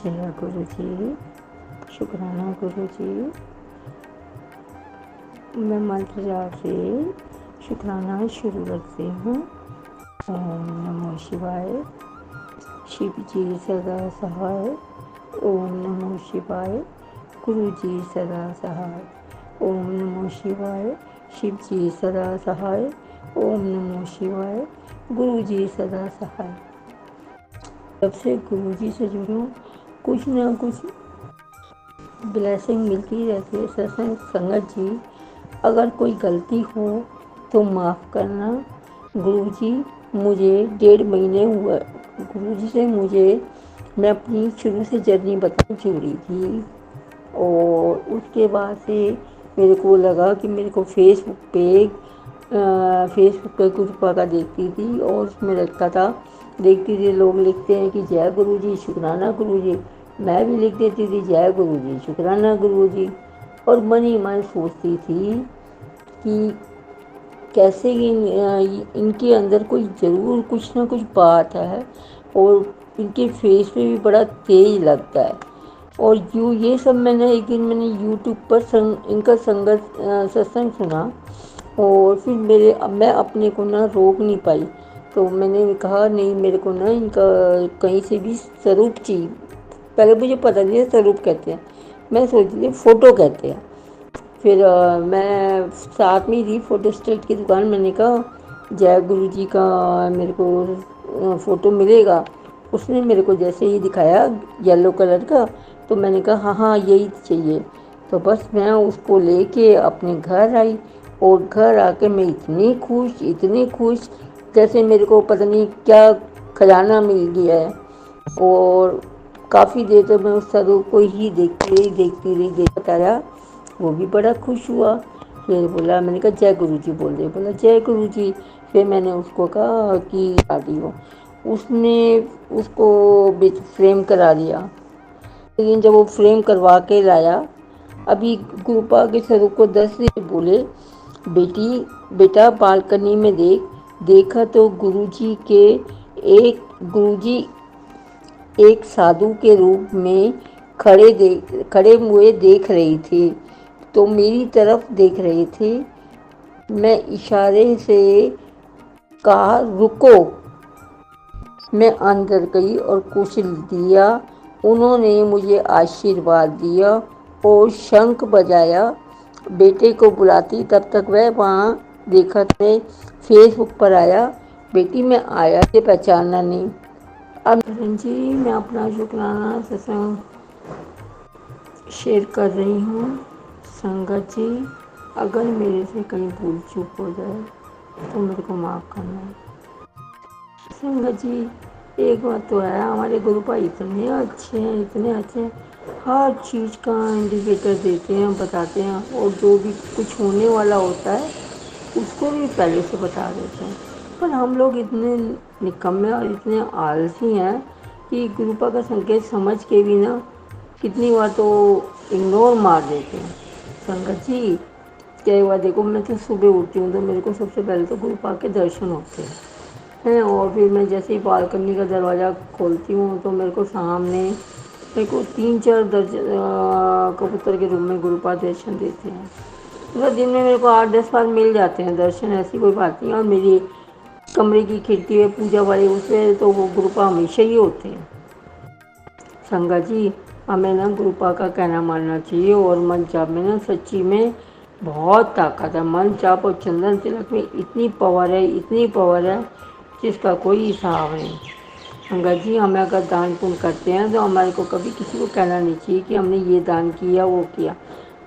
जय गुरु जी, शुक्राना गुरु जी। मैं मंत्र जाप से शुक्राना शुरू करती हूँ। ओम नमो शिवाय। शिव जी सदा सहाय। ओम नमो शिवाय। गुरु जी सदा सहाय। ओम नमो शिवाय। शिव जी सदा सहाय। ओम नमो शिवाय। गुरु जी सदा सहाय। जब से गुरु जी से जुड़ूं, कुछ ना कुछ ब्लेसिंग मिलती रहती है। सत्संग संगत जी, अगर कोई गलती हो तो माफ़ करना। गुरुजी मुझे 1.5 महीने हुआ गुरुजी से मैं अपनी शुरू से जर्नी बतानी जुड़ी थी, और उसके बाद से मेरे को लगा कि मेरे को फेसबुक पे गुरुपा का देखती थी, और उसमें लगता था, देखती थी लोग लिखते हैं कि जय गुरु जी, शुक्राना गुरु जी। मैं भी लिख देती थी जय गुरु जी, शुक्राना गुरु जी। और मन ही मन सोचती थी कि कैसे इनके अंदर कोई ज़रूर कुछ ना कुछ बात है, और इनके फेस पे भी बड़ा तेज लगता है। और ये सब एक दिन मैंने यूट्यूब पर इनका सत्संग सुना, और फिर मैं अपने को ना रोक नहीं पाई। तो मैंने कहा नहीं, मेरे को ना इनका कहीं से भी स्वरूप चाहिए। पहले मुझे पता नहीं है स्वरूप कहते हैं, मैं सोचती थी फ़ोटो कहते हैं। फिर मैं साथ में ही थी फ़ोटो स्टेट की दुकान। मैंने कहा जय गुरु जी का मेरे को फ़ोटो मिलेगा। उसने मेरे को जैसे ही दिखाया येलो कलर का, तो मैंने कहा हाँ हाँ यही चाहिए। तो बस मैं उसको लेके अपने घर आई, और घर आके मैं इतनी खुश जैसे मेरे को पता नहीं क्या खजाना मिल गया है। और काफ़ी देर तक मैं उस स्वरूप को ही देखती रही देखता रहा। वो भी बड़ा खुश हुआ। फिर बोला, मैंने कहा जय गुरु जी बोल रहे। बोला जय गुरु जी। फिर मैंने उसको कहा कि शादी हो। उसने उसको फ्रेम करा दिया। लेकिन जब वो फ्रेम करवा के लाया, अभी गुरुपा के स्वरूप को 10 दिन बोले, बेटा बालकनी में देखा तो गुरुजी एक साधु के रूप में खड़े हुए देख रही थी। तो मेरी तरफ देख रहे थे। मैं इशारे से कहा रुको। मैं अंदर गई और कुछ दिया। उन्होंने मुझे आशीर्वाद दिया और शंख बजाया। बेटे को बुलाती, तब तक वह वहाँ देखते फेसबुक पर आया। बेटी मैं आया से पहचाना नहीं। अब जी मैं अपना शुक्राना सत्संग शेयर कर रही हूँ। संगत जी, अगर मेरे से कहीं भूल चूक हो जाए तो मेरे को माफ़ करना। संगत जी, एक बात तो है, हमारे गुरु भाई इतने अच्छे हैं, हर चीज़ का इंडिकेटर देते हैं, बताते हैं, और जो भी कुछ होने वाला होता है उसको भी पहले से बता देते हैं। पर हम लोग इतने निकम्मे और इतने आलसी हैं कि गुरुपा का संकेत समझ के भी ना कितनी बार तो इग्नोर मार देते हैं। संगत जी, क्या हुआ, देखो मैं तो सुबह उठती हूँ तो मेरे को सबसे पहले तो गुरुपा के दर्शन होते हैं, और फिर मैं जैसे ही बालकनी का दरवाज़ा खोलती हूँ तो मेरे को सामने 3-4 कबूतर के रूम में गुरुपा दर्शन देते हैं। मतलब दिन में मेरे को 8-10 बार मिल जाते हैं दर्शन, ऐसी कोई बात नहीं। और मेरी कमरे की खिड़की है पूजा वाली, उसमें तो वो गुरुपा हमेशा ही होते हैं। संगत जी, हमें ना गुरुपा का कहना मानना चाहिए, और मन जाप में ना सच्ची में बहुत ताकत है। मन जाप और चंदन तिलक में इतनी पावर है जिसका कोई हिसाब नहीं। संगत जी, हमें अगर दान पुण्य करते हैं तो हमारे को कभी किसी को कहना नहीं चाहिए कि हमने ये दान किया वो किया।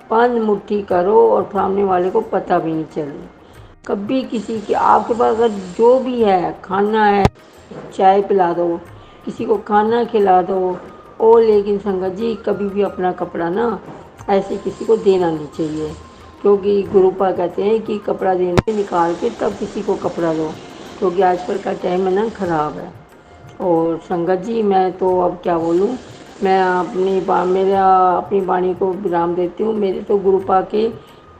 5 मुट्ठी करो और सामने वाले को पता भी नहीं चले। कभी किसी की आपके पास अगर जो भी है, खाना है, चाय पिला दो, किसी को खाना खिला दो। और लेकिन संगत जी, कभी भी अपना कपड़ा ना ऐसे किसी को देना नहीं चाहिए, क्योंकि गुरुपा कहते हैं कि कपड़ा देने निकाल के तब किसी को कपड़ा दो, क्योंकि आजकल का टाइम है ना ख़राब है। और संगत जी, मैं तो अब क्या बोलूँ, मैं अपनी वाणी को विराम देती हूँ। मेरे तो गुरुपा के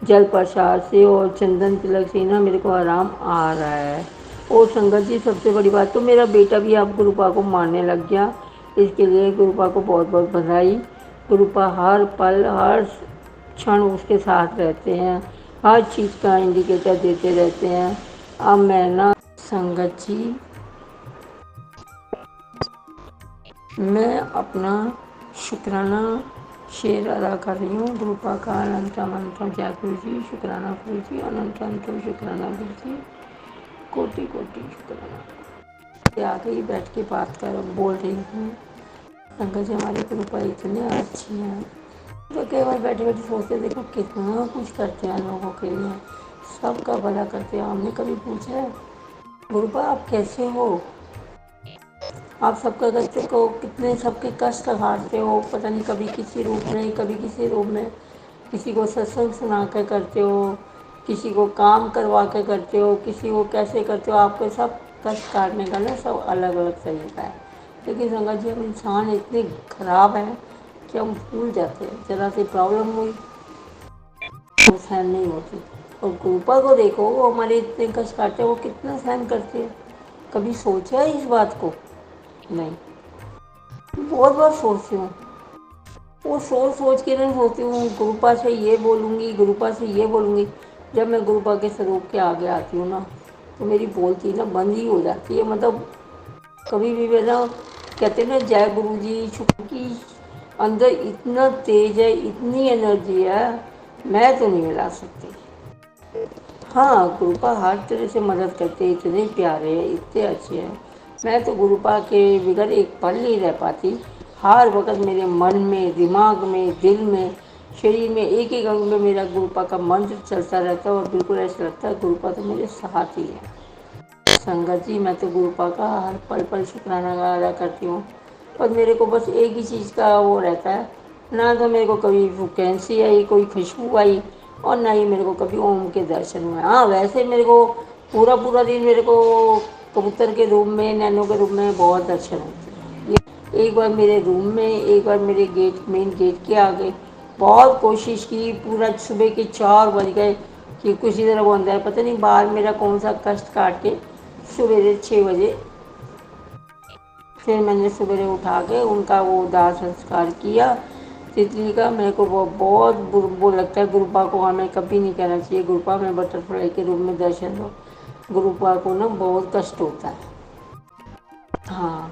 जल प्रसाद से और चंदन तिलक से ना मेरे को आराम आ रहा है। और संगत जी, सबसे बड़ी बात तो मेरा बेटा भी अब गुरुपा को मानने लग गया। इसके लिए गुरुपा को बहुत बहुत बधाई। गुरुपा हर पल हर क्षण उसके साथ रहते हैं, हर चीज़ का इंडिकेटर देते रहते हैं। अब मैं ना संगत जी, मैं अपना शुक्राना शेर अदा कर रही हूँ गुरुपा का। अनंत अनंत जय गुरु जी, शुक्राना गुरु जी, अनंत अनंत शुक्राना गुरु जी, कोटि कोटि शुक्राना। आगे ही बैठ के बात कर बोल रही हूँ। संगत जी हमारी गुरुपा इतने अच्छी हैं, तो कई बार बैठे बैठे सोचते देखो कितना कुछ करते हैं लोगों के लिए, सबका भला करते हैं। हमने कभी पूछा है गुरुपा आप कैसे हो, आप सबका कष्ट को कितने सबके कष्ट हारते हो, पता नहीं कभी किसी रूप में कभी किसी रूप में, किसी को सत्संग सुना कर करते हो, किसी को काम करवा कर करते हो, किसी को कैसे करते हो। आपके सब कष्ट काटने का ना सब अलग अलग तरीका है। लेकिन संगत जी हम इंसान इतने खराब हैं कि हम भूल जाते हैं, ज़रा सी प्रॉब्लम हुई वो सहन नहीं होती। और गुरुपा को देखो वो हमारे इतने कष्ट काटते हैं, वो कितना सहन करते हैं। कभी सोचा है इस बात को? नहीं। बहुत बार सोचती हूँ, वो सोच सोच के नहीं सोचती हूँ गुरुपा से ये बोलूँगी, गुरुपा से ये बोलूँगी। जब मैं गुरुपा के स्वरूप के आगे आती हूँ ना, तो मेरी बोलती ना बंद ही हो जाती है। मतलब कभी भी मेरा कहते ना जय गुरु जी, की अंदर इतना तेज है, इतनी एनर्जी है, मैं तो नहीं मिला सकती। हाँ गुरुपा हर तरह से मदद करते, इतने प्यारे हैं, इतने अच्छे हैं। मैं तो गुरुपा के बगैर एक पल नहीं रह पाती। हर वक्त मेरे मन में, दिमाग में, दिल में, शरीर में, एक एक अंग में मेरा गुरुपा का मंत्र चलता रहता है। और बिल्कुल ऐसा लगता है गुरुपा तो मेरे साथ ही है। संगत जी मैं तो गुरुपा का हर पल पल शुक्राना अदा करती हूँ। पर मेरे को बस एक ही चीज़ का वो रहता है, ना तो मेरे को कभी वैकेंसी आई, कोई खुशबू आई, और ना ही मेरे को कभी ओम के दर्शन हुए। हाँ वैसे मेरे को पूरा पूरा दिन मेरे को कबूतर के रूप में, नैनो के रूप में बहुत दर्शन होते हैं। एक बार मेरे रूम में, एक बार मेरे गेट, मेन गेट के आगे। बहुत कोशिश की, पूरा सुबह के 4 बज गए कि किसी तरह वो अंदर, पता नहीं बाहर मेरा कौन सा कष्ट काट के सवेरे 6 बजे फिर मैंने सवेरे उठा के उनका वो दाह संस्कार किया तितली का। मेरे को वो बहुत वो लगता है गुरुपा को हमें कभी नहीं कहना चाहिए गुरुपा में बटरफ्लाई के रूप में दर्शन दो। गुरुपा को ना बहुत कष्ट होता है। हाँ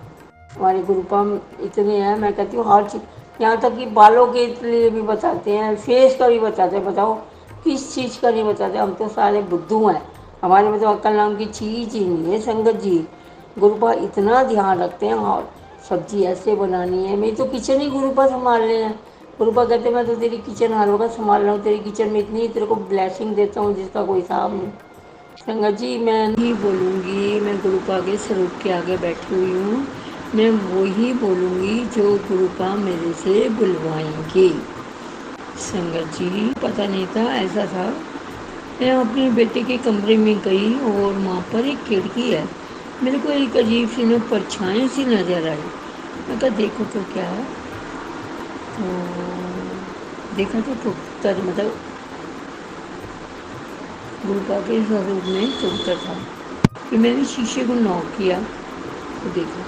हमारे गुरुपा इतने हैं, मैं कहती हूँ हर चीज़, यहाँ तक कि बालों के लिए भी बताते हैं, फेस का भी बताते हैं। बताओ किस चीज़ का नहीं बताते? हम तो सारे बुद्धू हैं, हमारे में तो अक्ल नाम की चीज़ ही नहीं है। संगत जी गुरुपा इतना ध्यान रखते हैं, और सब्जी ऐसे बनानी है, मेरी तो किचन ही गुरुपा संभाल रहे हैं। गुरुपा कहते मैं तो तेरी किचन हर वक्त संभाल रहा हूँ, तेरी किचन में इतनी तेरे को ब्लेसिंग देता हूँ जिसका कोई हिसाब नहीं। संगत जी मैं नहीं बोलूँगी, मैं गुरुपा के स्वरूप के आगे बैठी हुई हूँ, मैं वही बोलूँगी जो गुरुपा मेरे से बुलवाएंगे। संगत जी पता नहीं था ऐसा था। मैं अपने बेटे के कमरे में गई और वहाँ पर एक खिड़की है, मेरे को एक अजीब सी ना परछाई सी नज़र आई। मैं कहा देखो तो क्या है, तो देखा तो कबूतर, मतलब गुरुपा के स्वरूप में कबूतर था। फिर मैंने शीशे को नॉक किया तो देखा,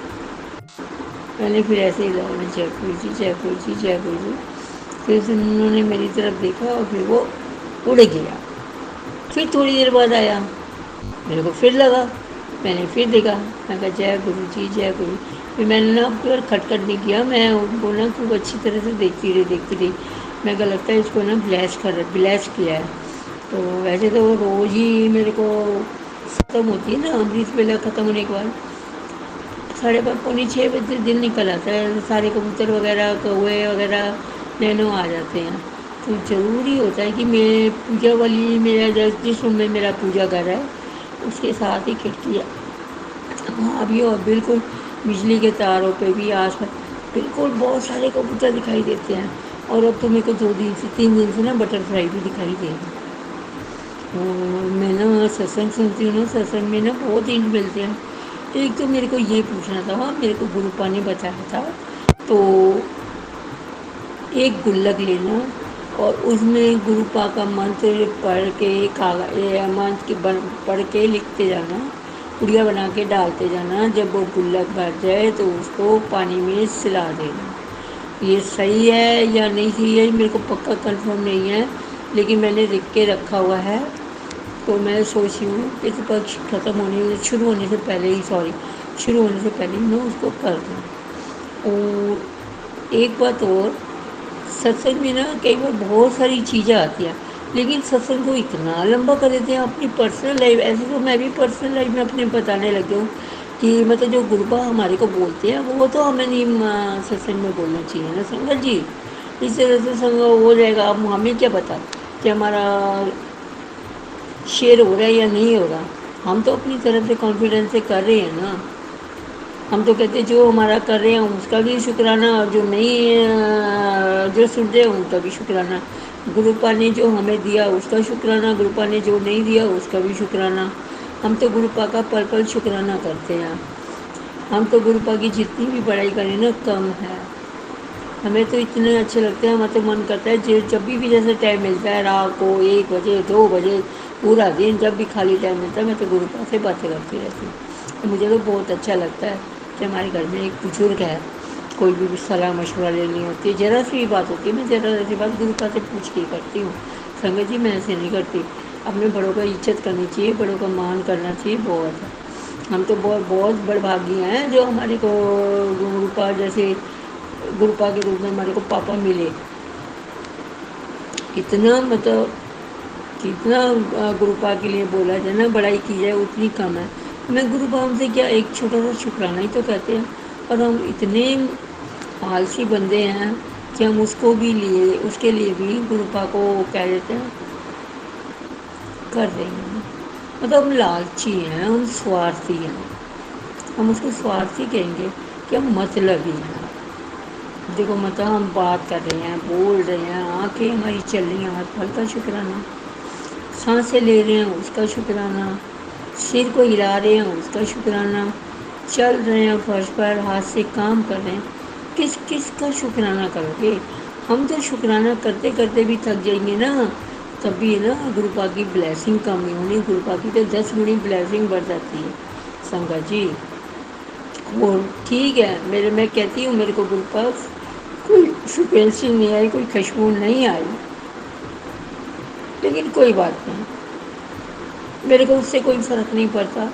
मैंने फिर ऐसे ही लगा जय गुरु जी, जय गुरु जी, जय गुरु जी। फिर उन्होंने मेरी तरफ देखा और फिर वो उड़ गया। फिर थोड़ी देर बाद आया, मेरे को फिर लगा, मैंने फिर देखा, मैं कहा जय गुरु जी, जय गुरु। फिर मैंने ना फिर खटखट नहीं किया, मैं उनको ना खूब अच्छी तरह से देखती रही। मैं कहा लगता है इसको ना ब्लेस किया है। तो वैसे तो वो रोज़ ही मेरे को ख़त्म होती है ना अमृत वेला, ख़त्म होने के बाद 5:30 पौने 6 बजे दिन निकल आता है, सारे कबूतर वगैरह, कौवे वगैरह नैनो आ जाते हैं। तो ज़रूरी होता है कि मैं पूजा वाली, मेरा जिस रूम में मेरा पूजा घर है उसके साथ ही खिड़की है, वहाँ भी और बिल्कुल बिजली के तारों पे भी आसपास बिल्कुल बहुत सारे कबूतर दिखाई देते हैं। और अब तो मेरे को 2 दिन से 3 दिन से ना बटरफ्लाई भी दिखाई दे रही। और मैं ना सत्संग सुनती हूँ ना, सत्संग में ना बहुत इंट मिलते हैं। एक तो मेरे को ये पूछना था, मेरे को गुरुपा ने बताया था, तो एक गुल्लक लेना और उसमें गुरुपा का मंत्र पढ़ के मंत्र के पढ़ के लिखते जाना पुड़िया बना के डालते जाना, जब वो गुल्लक भर जाए तो उसको पानी में सिला देना। ये सही है या नहीं सही है मेरे को पक्का कंफर्म नहीं है, लेकिन मैंने लिख के रखा हुआ है। तो मैं सोच रही हूँ कि पक्ष ख़त्म होने शुरू होने से पहले ही शुरू होने से पहले ही मैं उसको कर दूँ। और एक बात और, सत्संग में ना कई बार बहुत सारी चीज़ें आती हैं, लेकिन सत्संग को इतना लंबा कर देते हैं। अपनी पर्सनल लाइफ, ऐसे तो मैं भी पर्सनल लाइफ में अपने बताने लगी हूँ कि मतलब जो गुरुबा हमारे को बोलते हैं वो तो हमें नहीं सत्संग में बोलना चाहिए ना संगत जी। इस तरह से संग हो जाएगा। अब हमें क्या पता कि हमारा शेयर हो रहा है या नहीं हो रहा। हम तो अपनी तरफ से कॉन्फिडेंस से कर रहे हैं ना। हम तो कहते जो हमारा कर रहे हैं उसका भी शुक्राना, और जो नहीं जो सुन रहे हैं उनका भी शुक्राना। गुरुपा ने जो हमें दिया उसका शुक्राना, गुरुपा ने जो नहीं दिया उसका भी शुक्राना। हम तो गुरुपा का पल पल शुक्राना करते हैं। हम तो गुरुपा की जितनी भी बड़ाई करें ना कम है। हमें तो इतने अच्छे लगते हैं, हमें तो मन करता है जब भी जैसे टाइम मिलता है, रात को 1 बजे 2 बजे, पूरा दिन जब भी खाली टाइम मिलता है मैं तो गुरुपा से बातें करती रहती हूँ। तो मुझे तो बहुत अच्छा लगता है कि हमारे घर में एक बुजुर्ग है, कोई भी सलाह मशवरा लेनी होती है, ज़रा सी भी बात होती है, मैं ज़रा सी बात गुरुपा से पूछ के करती हूँ। संगत जी मैं ऐसे नहीं करती। अपने बड़ों का इज्जत करनी चाहिए, बड़ों का मान करना चाहिए, बहुत है। हम तो बहुत बहुत बड़भागी हैं जो हमारे को गुरुपा जैसे गुरुपा के रूप में हमारे को पापा मिले। इतना मतलब कितना गुरुपा के लिए बोला जाए ना, बड़ाई की जाए उतनी कम है। मैं गुरुपा हमसे क्या एक छोटा सा शुक्राना ही तो कहते हैं, और हम इतने आलसी बंदे हैं कि हम उसके लिए भी गुरुपा को कह देते हैं कर रहे हैं। मतलब हम लालची हैं, हम स्वार्थी हैं। हम उसको स्वार्थी कहेंगे कि हम मतलबी हैं। देखो मतलब हम बात कर रहे हैं, बोल रहे हैं, आंखें हमारी चल रही हैं, हाथ पल का शुक्राना, सांसें ले रहे हैं उसका शुक्राना, सिर को हिला रहे हैं उसका शुक्राना, चल रहे हैं फर्श पर, हाथ से काम कर रहे हैं, किस किस का शुक्राना करोगे। हम तो शुक्राना करते करते भी थक जाएंगे ना, तब भी ना गुरुपा की ब्लेसिंग कम नहीं होनी। गुरुपा की तो 10 गुनी ब्लेसिंग बढ़ जाती है संगत जी। वो ठीक है, मैं कहती हूँ मेरे को गुरुपा कोई फ्रिक्वेंसी नहीं आई, कोई खुशबू नहीं आई, लेकिन कोई बात नहीं, मेरे को उससे कोई फ़र्क नहीं पड़ता।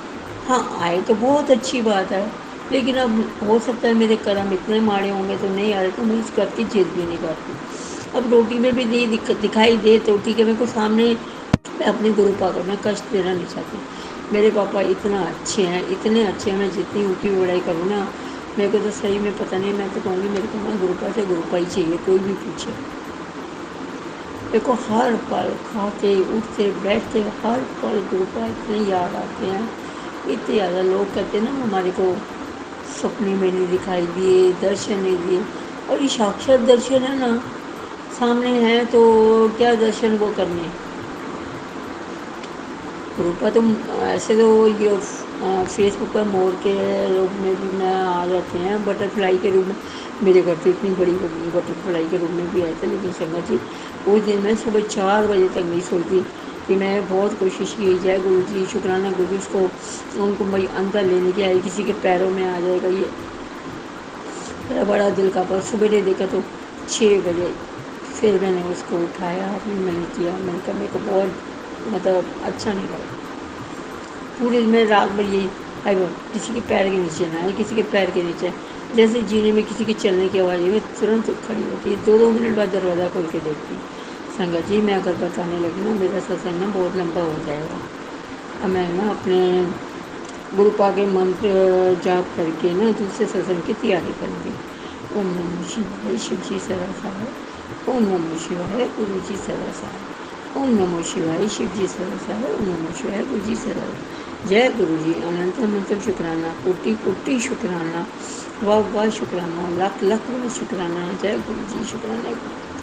हाँ आए तो बहुत अच्छी बात है, लेकिन अब हो सकता है मेरे कर्म इतने माड़े होंगे तो नहीं आ रहे, तो मैं इस कर की जिद भी नहीं करती। अब रोटी में भी नहीं दिखाई दे तो ठीक है, मेरे को सामने मैं अपने गुरुपा को मैं कष्ट देना नहीं चाहती। मेरे पापा इतना अच्छे हैं, इतने अच्छे हैं, मैं जितनी ऊँची बड़ाई करूँ ना, मेरे को तो सही में पता नहीं, मैं तो कहूँगी मेरे को ना गुरुपा से गुरुपा ही चाहिए, कोई भी पूछे। मेरे को हर पल खाते उठते बैठते हर पल गुरुपा इतने याद आते हैं। इतने ज़्यादा लोग कहते हैं ना हमारे को सपने में नहीं दिखाई दिए, दर्शन नहीं दिए, और ये साक्षात दर्शन है ना, सामने है तो क्या दर्शन वो करने। गुरुपा तो ऐसे तो ये फेसबुक पर मोर के रूप में भी मैं आ जाते हैं, बटरफ्लाई के रूप में मेरे घर से इतनी बड़ी बटरफ्लाई के रूप में भी आए थे। लेकिन संगत जी उस दिन मैं सुबह 4 बजे तक नहीं सोती कि मैं बहुत कोशिश की जाए गुरु जी शुक्राना गुरु जी उसको उनको मेरी अंदर लेने की आई, किसी के पैरों में आ जाएगा ये मेरा बड़ा दिल का। पर सुबह ने देखा तो 6 बजे फिर मैंने उसको उठाया, फिर मैंने किया, मैंने कहा मेरे को बहुत मतलब अच्छा नहीं लगा। पूरे में रात भर ये किसी के पैर के नीचे ना है, किसी के पैर के नीचे, जैसे जीने में किसी के चलने की आवाज़ में तुरंत खड़ी होती है, 2-2 मिनट बाद दरवाज़ा खोल के देखती। संगत जी मैं अगर बताने लगी ना मेरा सत्संग ना बहुत लंबा हो जाएगा। अब मैं ना अपने गुरुपा के मंत्र जाप करके ना दूसरे सत्संग की तैयारी करूँगी। ओम नमः शिवाय, शिव जी सरसा है। ओम नमः शिवाय, गुरु जी सरसा है। ओम नमः शिवाय, शिव जी सरसा है। ओम नमः शिवाय, गुरु जी सरसा। जय गुरु जी, अनंत अनंत शुक्राना, कोटि कोटि शुक्राना, वाह वाह शुक्राना, लाख लाख शुक्राना। जय गुरु जी, शुक्राना।